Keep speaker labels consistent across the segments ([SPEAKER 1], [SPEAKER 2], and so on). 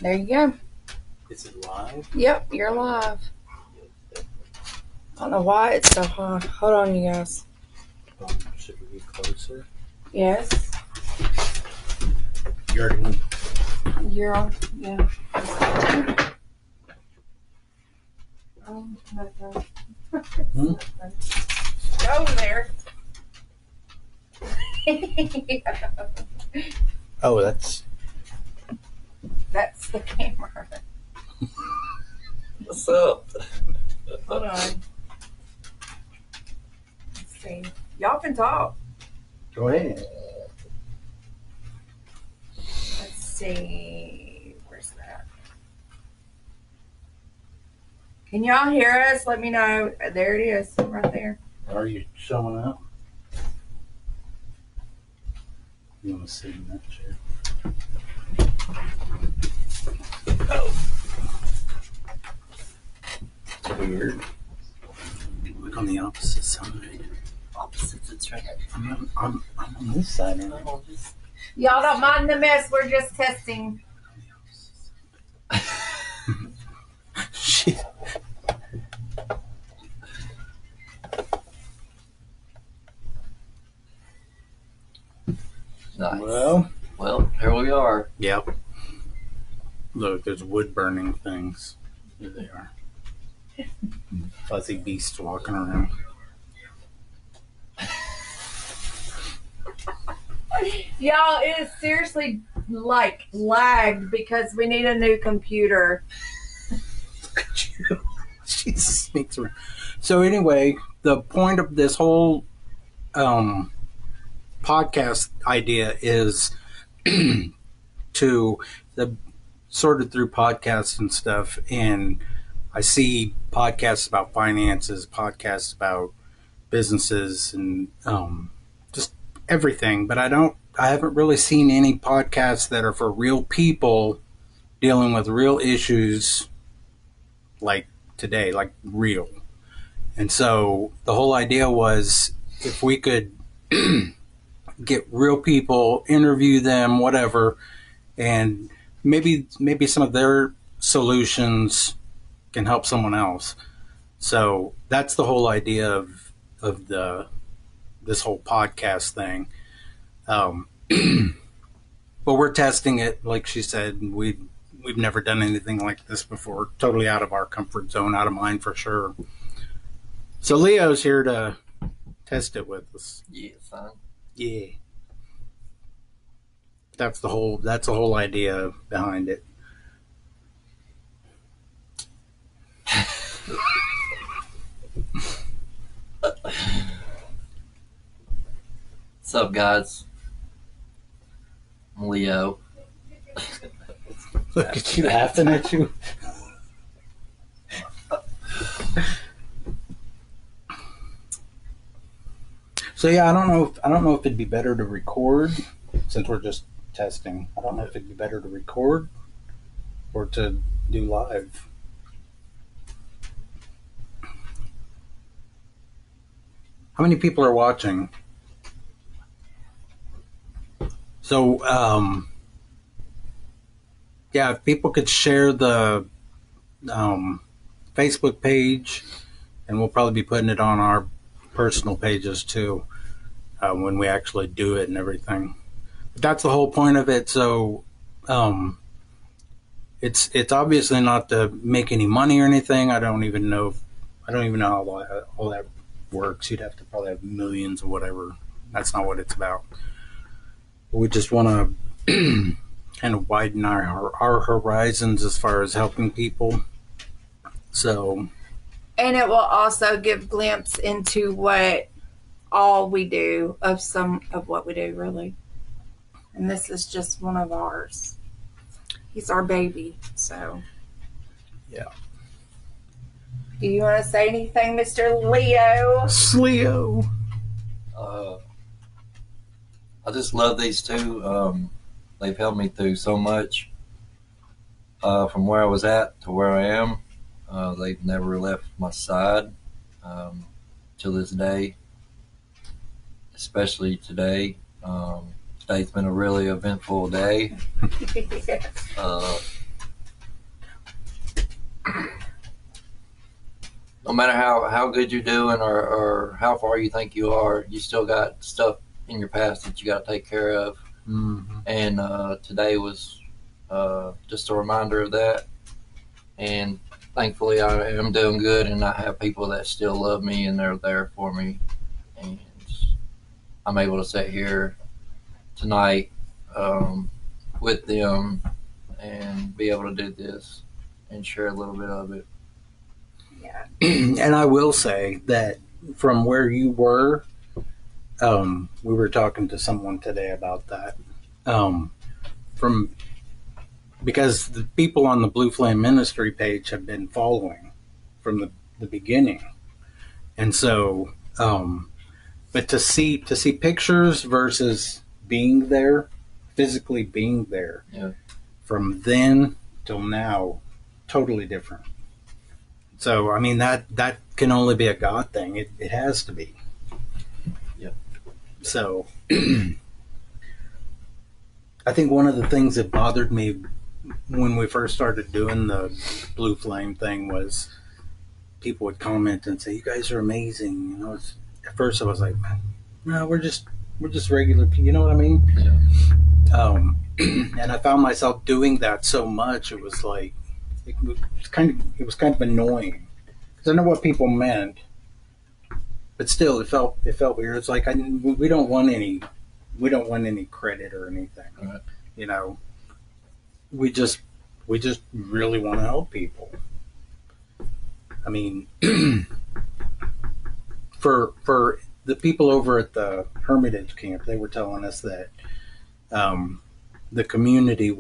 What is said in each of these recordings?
[SPEAKER 1] There you go.
[SPEAKER 2] Is it live?
[SPEAKER 1] Yep, you're live. I don't know why it's so hot. Hold on, you guys.
[SPEAKER 2] Should we be closer?
[SPEAKER 1] Yes.
[SPEAKER 2] You're already.
[SPEAKER 1] You're on. Yeah. Go there.
[SPEAKER 2] Oh, that's.
[SPEAKER 1] That's the camera.
[SPEAKER 2] What's up?
[SPEAKER 1] Hold on. Let's see. Y'all can talk.
[SPEAKER 2] Go ahead.
[SPEAKER 1] Let's see. Where's that? Can y'all hear us? Let me know. There it is, right there.
[SPEAKER 2] Are you showing up? You want to sit in that chair? Oh. It's weird. Look on the opposite side.
[SPEAKER 3] Opposites attract.
[SPEAKER 2] I'm on this side. Now.
[SPEAKER 1] Y'all don't mind the mess. We're just testing.
[SPEAKER 2] Shit.
[SPEAKER 3] Nice.
[SPEAKER 2] Well,
[SPEAKER 3] here we are.
[SPEAKER 2] yep. Look, there's wood burning things. Here they are. Fuzzy beasts walking around.
[SPEAKER 1] Y'all, it is seriously like lagged because we need a new computer.
[SPEAKER 2] Look at you. She sneaks around. So anyway, the point of this whole podcast idea is to sorted through podcasts and stuff, and I see podcasts about finances, podcasts about businesses, and just everything. But I haven't really seen any podcasts that are for real people dealing with real issues like today, like real. And so the whole idea was if we could get real people, interview them, whatever, and maybe some of their solutions can help someone else. So that's the whole idea of this whole podcast thing. But we're testing it, like she said. We've never done anything like this before. Totally out of our comfort zone, out of mine for sure. So Leo's here to test it with us.
[SPEAKER 3] Yeah, fine.
[SPEAKER 2] Yeah. That's the whole idea behind it.
[SPEAKER 3] What's up, guys? I'm Leo.
[SPEAKER 2] Look at you laughing at you. So yeah, I don't know if it'd be better to record since we're just testing. I don't know if it'd be better to record or to do live. How many people are watching? So yeah, if people could share the Facebook page, and we'll probably be putting it on our personal pages too when we actually do it and everything. But that's the whole point of it. So it's obviously not to make any money or anything. I don't even know how all that works. You'd have to probably have millions or whatever. That's not what it's about. We just want to kind of widen our horizons as far as helping people. So,
[SPEAKER 1] And it will also give glimpse into what all we do, of some of what we do, really. And this is just one of ours. He's our baby, so.
[SPEAKER 2] yeah.
[SPEAKER 1] Do you want to say anything, Mr. Leo?
[SPEAKER 2] Leo.
[SPEAKER 3] I just love these two. They've helped me through so much. From where I was at to where I am. They've never left my side till this day, especially today. Today's been a really eventful day. no matter how good you're doing or how far you think you are, you still got stuff in your past that you got to take care of.
[SPEAKER 2] Mm-hmm.
[SPEAKER 3] And today was just a reminder of that. And thankfully, I am doing good, and I have people that still love me and they're there for me. And I'm able to sit here tonight with them and be able to do this and share a little bit of it.
[SPEAKER 1] Yeah.
[SPEAKER 2] And I will say that from where you were, we were talking to someone today about that. Because the people on the Blue Flame Ministry page have been following from the beginning, and so, but to see pictures versus being there, physically being there,
[SPEAKER 3] Yeah.
[SPEAKER 2] from then till now, totally different. So I mean that can only be a God thing. It has to be.
[SPEAKER 3] Yep.
[SPEAKER 2] So I think one of the things that bothered me when we first started doing the Blue Flame thing was people would comment and say, "You guys are amazing." You know, at first I was like, "No, we're just regular people." You know what I mean?
[SPEAKER 3] Yeah.
[SPEAKER 2] And I found myself doing that so much. It was like it was kind of annoying because I know what people meant, but still, it felt weird. It's like we don't want any credit or anything.
[SPEAKER 3] Right.
[SPEAKER 2] You know, we just really want to help people. I mean, for the people over at the Hermitage camp, they were telling us that the community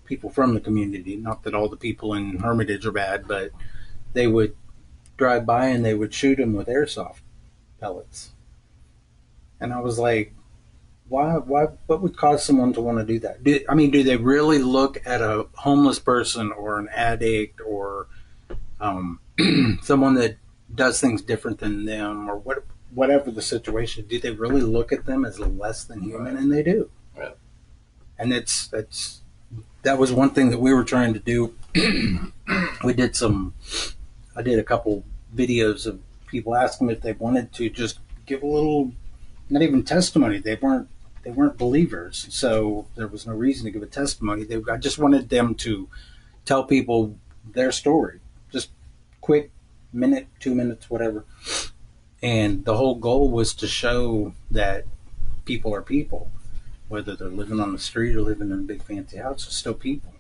[SPEAKER 2] people from the community, not that all the people in Hermitage are bad, but they would drive by and they would shoot them with airsoft pellets. And I was like, why, what would cause someone to want to do that? Do they really look at a homeless person or an addict or someone that does things different than them or whatever the situation, do they really look at them as less than human?
[SPEAKER 3] Right.
[SPEAKER 2] And they do.
[SPEAKER 3] Right.
[SPEAKER 2] And that was one thing that we were trying to do. I did a couple videos of people asking if they wanted to just give a little, not even testimony. They weren't believers, so there was no reason to give a testimony. I just wanted them to tell people their story, just quick, minute, 2 minutes, whatever. And the whole goal was to show that people are people, whether they're living on the street or living in a big fancy house, they're still people.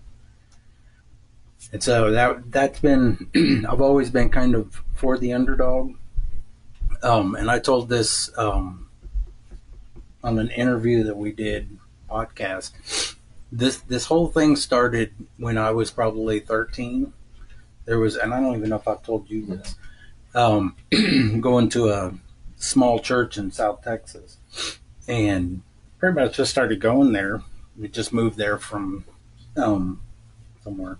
[SPEAKER 2] And so that's been, I've always been kind of for the underdog. And I told this on an interview that we did, podcast. This whole thing started when I was probably 13. There was, and I don't even know if I've told you this, going to a small church in South Texas. And pretty much just started going there. We just moved there from somewhere.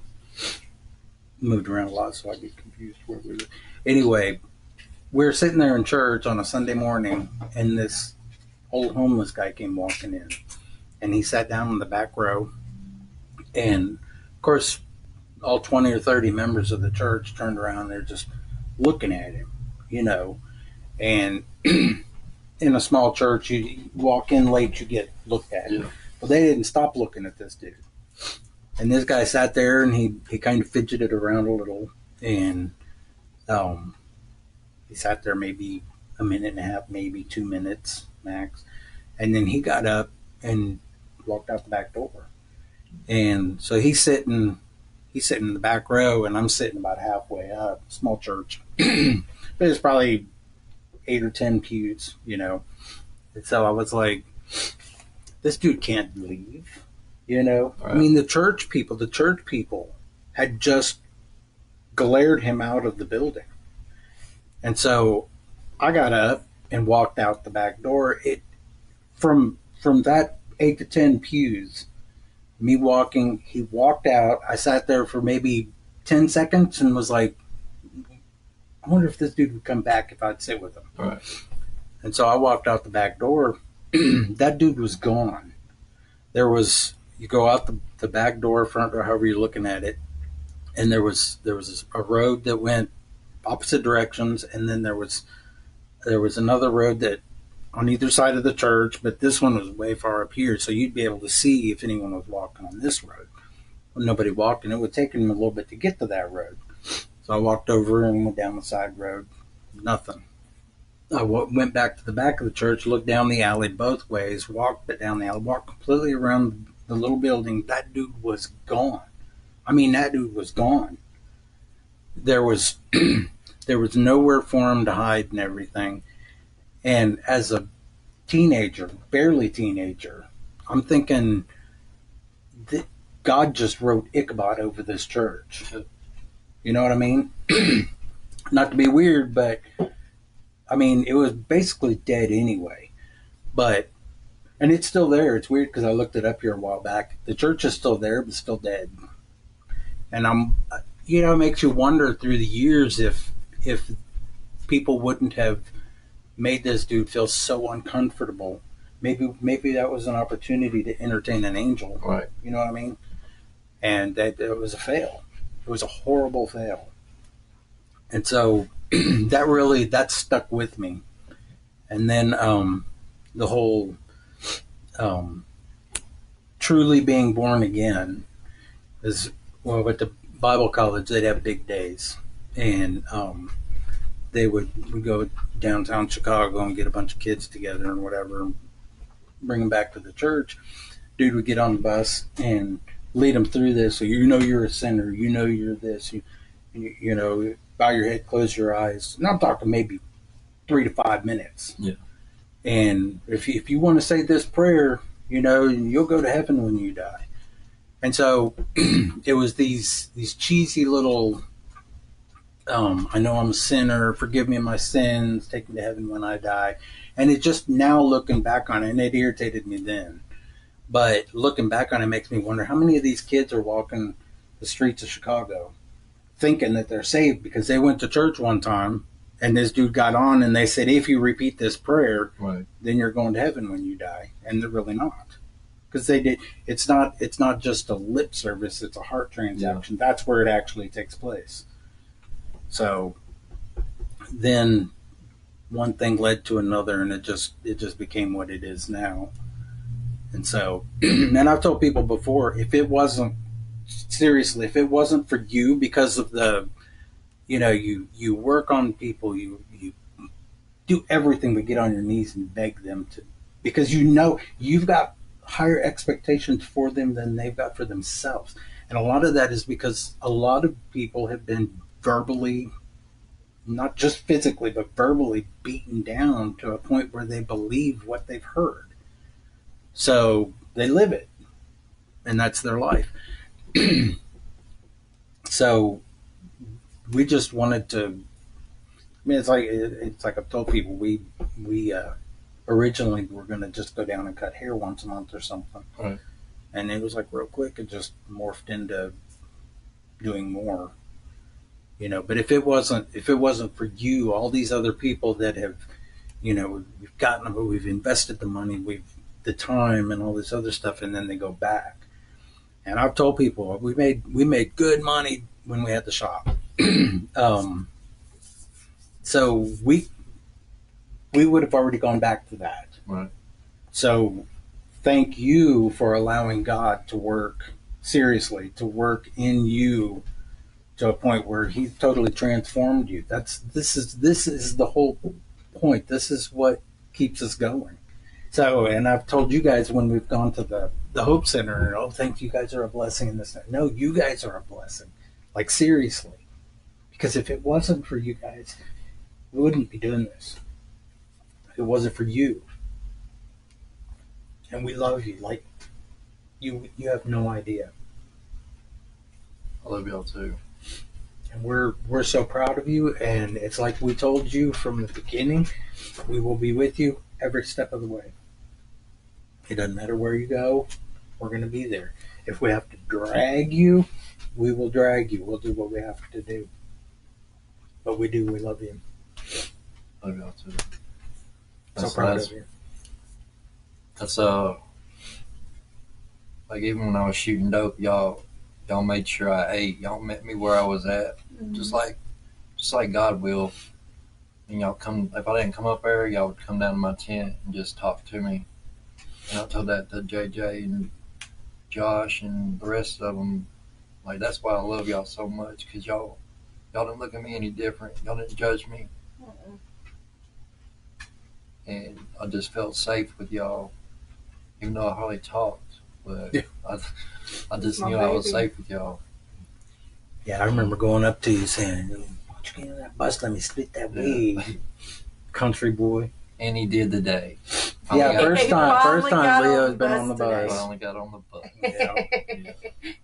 [SPEAKER 2] Moved around a lot, so I get confused where we were. Anyway, we were sitting there in church on a Sunday morning, and this old homeless guy came walking in. And he sat down in the back row. And, of course, all 20 or 30 members of the church turned around. They're just looking at him, you know. And in a small church, you walk in late, you get looked at.
[SPEAKER 3] Yeah.
[SPEAKER 2] Well, they didn't stop looking at this dude. And this guy sat there, and he kind of fidgeted around a little. And he sat there maybe a minute and a half, maybe 2 minutes max. And then he got up and walked out the back door. And so he's sitting in the back row, and I'm sitting about halfway up. Small church. There's probably 8 or 10 pews, you know. And so I was like, this dude can't leave, you know. Right. I mean, the church people had just glared him out of the building. And so I got up and walked out the back door. From that 8 to 10 pews, me walking, he walked out. I sat there for maybe 10 seconds and was like, I wonder if this dude would come back if I'd sit with him.
[SPEAKER 3] Right.
[SPEAKER 2] And so I walked out the back door. That dude was gone. You go out the back door, front door, however you're looking at it, and there was a road that went opposite directions, and then there was another road that on either side of the church, but this one was way far up here, so you'd be able to see if anyone was walking on this road. When nobody walked, and it would take them a little bit to get to that road. So I walked over and went down the side road. Nothing. I went back to the back of the church, looked down the alley both ways, walked down the alley, walked completely around the little building. That dude was gone. I mean, that dude was gone. There was there was nowhere for him to hide and everything. And as a teenager, barely teenager, I'm thinking that God just wrote Ichabod over this church. You know what I mean? Not to be weird, but I mean, it was basically dead anyway. And it's still there. It's weird because I looked it up here a while back. The church is still there, but still dead. And it makes you wonder through the years if people wouldn't have made this dude feel so uncomfortable. Maybe that was an opportunity to entertain an angel.
[SPEAKER 3] Right.
[SPEAKER 2] You know what I mean? And that it was a fail. It was a horrible fail. And so that stuck with me. And then the whole truly being born again is, well, at the Bible college, they'd have big days. And they would go downtown Chicago and get a bunch of kids together and whatever, and bring them back to the church. Dude would get on the bus and lead them through this. So you're a sinner. You're this. You bow your head, close your eyes. And I'm talking maybe 3 to 5 minutes.
[SPEAKER 3] Yeah.
[SPEAKER 2] And if you want to say this prayer, you'll go to heaven when you die. And so it was these cheesy little, I know I'm a sinner, forgive me my sins, take me to heaven when I die. And it just, now looking back on it, and it irritated me then, but looking back on it makes me wonder how many of these kids are walking the streets of Chicago thinking that they're saved because they went to church one time and this dude got on and they said, if you repeat this prayer,
[SPEAKER 3] Right,
[SPEAKER 2] then you're going to heaven when you die. And they're really not. Because they did. It's not just a lip service, it's a heart transaction. Yeah. That's where it actually takes place. So then one thing led to another, and it just became what it is now. And so, and I've told people before, if it wasn't for you, because of the, you work on people, you do everything but get on your knees and beg them to, because you've got higher expectations for them than they've got for themselves. And a lot of that is because a lot of people have been verbally, not just physically, but verbally beaten down to a point where they believe what they've heard. So they live it, and that's their life. So we just wanted to, I mean, it's like I've told people, we originally were going to just go down and cut hair once a month or something.
[SPEAKER 3] right.
[SPEAKER 2] And it was like real quick, it just morphed into doing more, but if it wasn't for you, all these other people that have, we've gotten them, we've invested the money, the time and all this other stuff, and then they go back. And I've told people we made good money when we had the shop. So we would have already gone back to that.
[SPEAKER 3] Right.
[SPEAKER 2] So thank you for allowing God to work seriously, to work in you to a point where He totally transformed you. This is the whole point. This is what keeps us going. So, and I've told you guys when we've gone to the Hope Center, thank you guys are a blessing in this. No, you guys are a blessing. Like, seriously. Because if it wasn't for you guys, we wouldn't be doing this. If it wasn't for you. And we love you. Like, you have no idea.
[SPEAKER 3] I love y'all too.
[SPEAKER 2] And we're so proud of you. And it's like we told you from the beginning, we will be with you every step of the way. It doesn't matter where you go, we're going to be there. If we have to drag you, we will drag you. We'll do what we have to do. But we love you.
[SPEAKER 3] Love y'all too.
[SPEAKER 2] So proud of you.
[SPEAKER 3] That's like even when I was shooting dope, y'all made sure I ate. Y'all met me where I was at, just like just like God will. And y'all come, if I didn't come up there, y'all would come down to my tent and just talk to me. And I told that to JJ and Josh and the rest of them. Like, that's why I love y'all so much, because y'all didn't look at me any different. Y'all didn't judge me.
[SPEAKER 1] Mm-mm.
[SPEAKER 3] And I just felt safe with y'all, even though I hardly talked. But
[SPEAKER 2] Yeah.
[SPEAKER 3] I just
[SPEAKER 1] My
[SPEAKER 3] knew I was
[SPEAKER 1] baby.
[SPEAKER 3] safe with y'all.
[SPEAKER 2] Yeah, I remember going up to you saying, "Why don't you get in that bus? Let me split that
[SPEAKER 3] Yeah.
[SPEAKER 2] weed." Country boy.
[SPEAKER 3] And he did the day.
[SPEAKER 2] Yeah,
[SPEAKER 3] got-
[SPEAKER 2] first
[SPEAKER 1] He
[SPEAKER 2] time
[SPEAKER 1] finally got
[SPEAKER 2] Leo's
[SPEAKER 1] on
[SPEAKER 2] been
[SPEAKER 1] the
[SPEAKER 2] on the
[SPEAKER 1] bus today.
[SPEAKER 2] bus.
[SPEAKER 3] Finally got on the bus.
[SPEAKER 2] Yeah.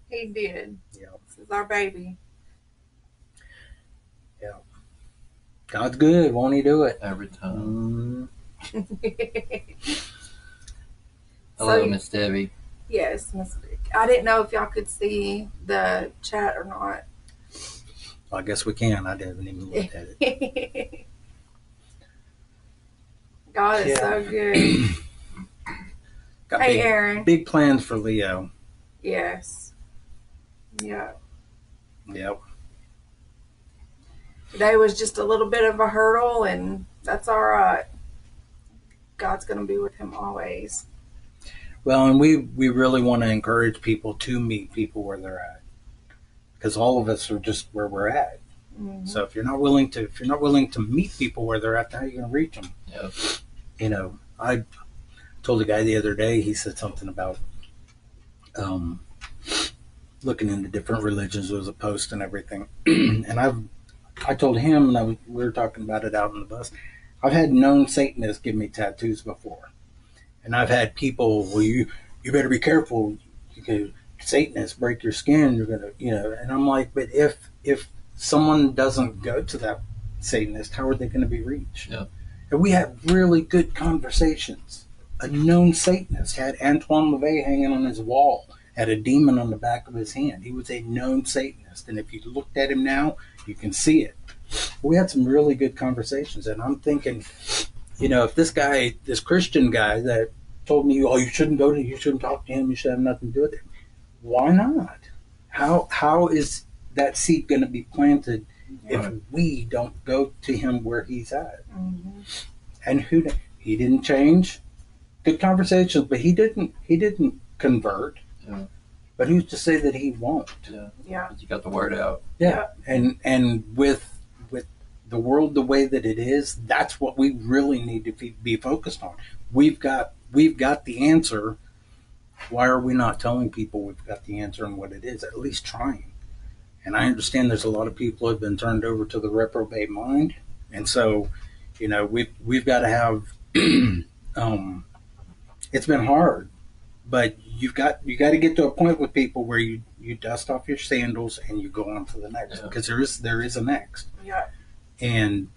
[SPEAKER 1] He did.
[SPEAKER 2] Yeah.
[SPEAKER 1] This is our baby.
[SPEAKER 2] God's good, won't he do it?
[SPEAKER 3] Every time.
[SPEAKER 1] So,
[SPEAKER 3] Hello, Miss Debbie.
[SPEAKER 1] yes, Miss Vic. I didn't know if y'all could see the chat or not.
[SPEAKER 2] I guess we can. I didn't even look at it.
[SPEAKER 1] God is
[SPEAKER 2] Yeah.
[SPEAKER 1] so good.
[SPEAKER 2] Got
[SPEAKER 1] Hey,
[SPEAKER 2] big,
[SPEAKER 1] Aaron.
[SPEAKER 2] big plans for Leo.
[SPEAKER 1] Yes. Yeah.
[SPEAKER 2] Yep.
[SPEAKER 1] Today was just a little bit of a hurdle, and that's all right. God's going to be with him always.
[SPEAKER 2] Well, and we really want to encourage people to meet people where they're at, because all of us are just where we're at.
[SPEAKER 1] Mhm.
[SPEAKER 2] So if you're not willing to meet people where they're at, how are you going to reach them?
[SPEAKER 3] Yep.
[SPEAKER 2] You know, I told a guy the other day. He said something about looking into different religions. There was a post and everything, and I told him, and we were talking about it out on the bus. I've had known Satanists give me tattoos before, and I've had people, well, you better be careful. You could Satanists break your skin. You're gonna, And I'm like, but if someone doesn't go to that Satanist, how are they going to be reached?
[SPEAKER 3] Yeah.
[SPEAKER 2] And we had really good conversations. A known Satanist had Antoine LaVey hanging on his wall, had a demon on the back of his hand. He was a known Satanist, and if you looked at him now, you can see it. We had some really good conversations, and I'm thinking, if this Christian guy that told me, oh, you shouldn't talk to him, you should have nothing to do with him. Why not? How is that seed going to be planted if we don't go to him where he's at?
[SPEAKER 1] Mm-hmm.
[SPEAKER 2] And he didn't change. Good conversations, but he didn't convert.
[SPEAKER 3] Yeah.
[SPEAKER 2] But who's to say that he won't?
[SPEAKER 1] Yeah.
[SPEAKER 3] But you got the word out.
[SPEAKER 2] Yeah. And with the world the way that it is, that's what we really need to be focused on. We've got the answer. Why are we not telling people we've got the answer and what it is? At least trying. And I understand there's a lot of people who have been turned over to the reprobate mind, and so we've got to have. It's been hard, but you got to get to a point with people where you dust off your sandals and you go on to the next, because there is a next.
[SPEAKER 1] Yeah.
[SPEAKER 2] And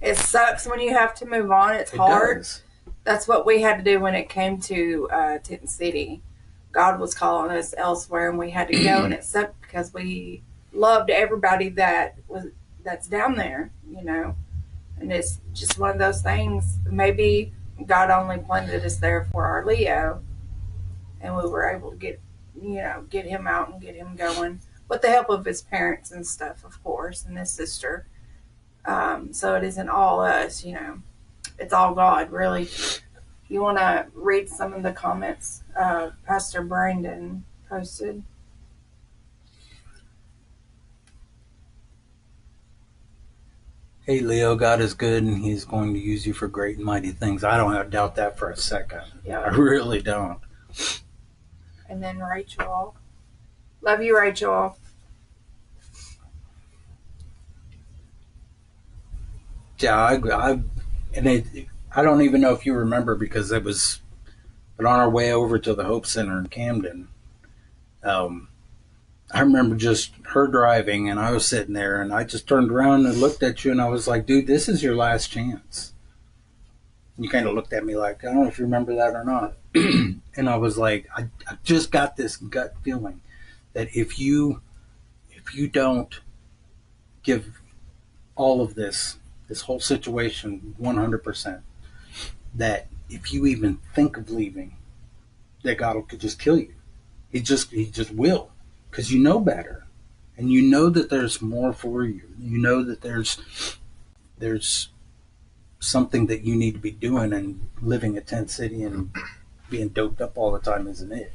[SPEAKER 1] it sucks when you have to move on. It's hard.
[SPEAKER 2] Does.
[SPEAKER 1] That's what we had to do when it came to Tinton City. God was calling us elsewhere, and we had to go, and it sucked because we loved everybody that's down there, And it's just one of those things. Maybe God only planted us there for our Leo, and we were able to get him out and get him going with the help of his parents and stuff, of course, and his sister. So it isn't all us, It's all God, really. You want to read some of the comments Pastor Brandon posted?
[SPEAKER 2] Hey, Leo, God is good, and He's going to use you for great and mighty things. I don't doubt that for a second.
[SPEAKER 1] Yeah.
[SPEAKER 2] I really don't.
[SPEAKER 1] And then Rachel. Love you, Rachel.
[SPEAKER 2] Yeah, I don't even know if you remember, because it was, but on our way over to the Hope Center in Camden, I remember just her driving, and I was sitting there, and I just turned around and looked at you, and I was like, dude, this is your last chance. And you kind of looked at me like, I don't know if you remember that or not. And I was like, I just got this gut feeling that if you don't give all of this whole situation 100%, that if you even think of leaving, that God could just kill you. He just will, because you know better. and you know that there's more for you. You know that there's something that you need to be doing, and living a tent city and being doped up all the time isn't it.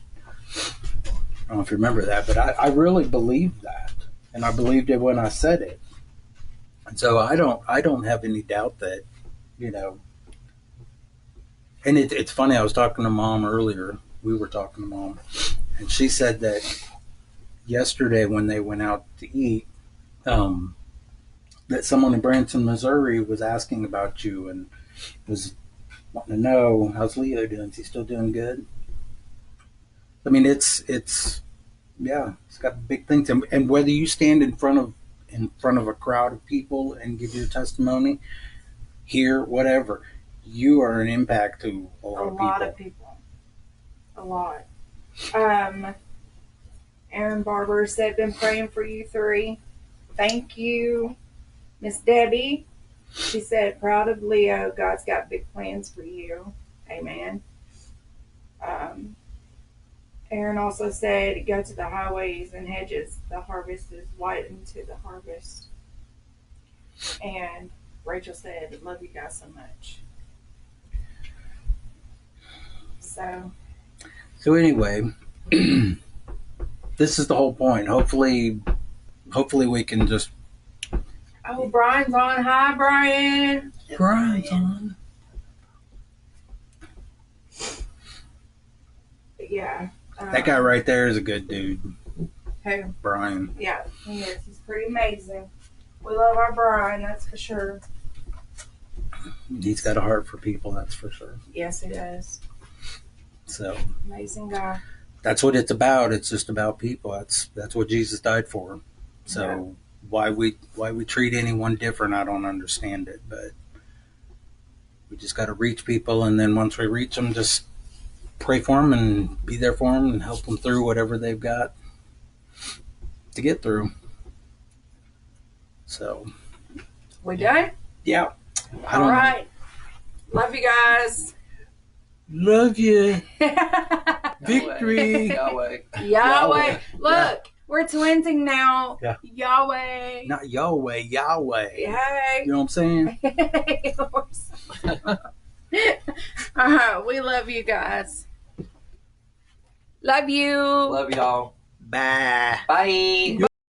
[SPEAKER 2] I don't know if you remember that, but I really believed that, and I believed it when I said it. And so I don't have any doubt that, you know. And it's funny. I was talking to Mom earlier. We were talking to Mom, and she said that yesterday when they went out to eat, that someone in Branson, Missouri, was asking about you and was wanting to know, how's Leo doing? Is he still doing good? I mean, it's yeah, it's got big things, and whether you stand in front of a crowd of people and give your testimony, here, whatever, you are an impact to a lot of people.
[SPEAKER 1] A lot. Aaron Barber said, been praying for you three. Thank you. Miss Debbie, she said, proud of Leo. God's got big plans for you. Amen. Aaron also said, go to the highways and hedges. The harvest is widened to the harvest. And Rachel said, love you guys so much. So
[SPEAKER 2] anyway, this is the whole point. Hopefully we can just.
[SPEAKER 1] Oh, Brian's on. Hi, Brian.
[SPEAKER 2] Brian's on.
[SPEAKER 1] Yeah.
[SPEAKER 2] That guy right there is a good dude.
[SPEAKER 1] Who?
[SPEAKER 2] Brian.
[SPEAKER 1] Yeah, he is. He's pretty amazing. We love our Brian, that's for sure.
[SPEAKER 2] He's got a heart for people, that's for sure.
[SPEAKER 1] Yes, he does.
[SPEAKER 2] So
[SPEAKER 1] amazing guy.
[SPEAKER 2] That's what it's about. It's just about people. That's what Jesus died for. So why we treat anyone different, I don't understand it. But we just got to reach people, and then once we reach them, just pray for them and be there for them and help them through whatever they've got to get through. So
[SPEAKER 1] we done?
[SPEAKER 2] Yeah.
[SPEAKER 1] All right. Love you guys.
[SPEAKER 2] Love you. Victory.
[SPEAKER 3] Yahweh.
[SPEAKER 1] Yahweh. Look, we're twinsing now.
[SPEAKER 2] Yeah.
[SPEAKER 1] Yahweh.
[SPEAKER 2] Not Yahweh, Yahweh.
[SPEAKER 1] Hey.
[SPEAKER 2] You know what I'm saying?
[SPEAKER 1] All right. We love you guys. Love you.
[SPEAKER 3] Love y'all.
[SPEAKER 2] Bye.
[SPEAKER 3] Bye.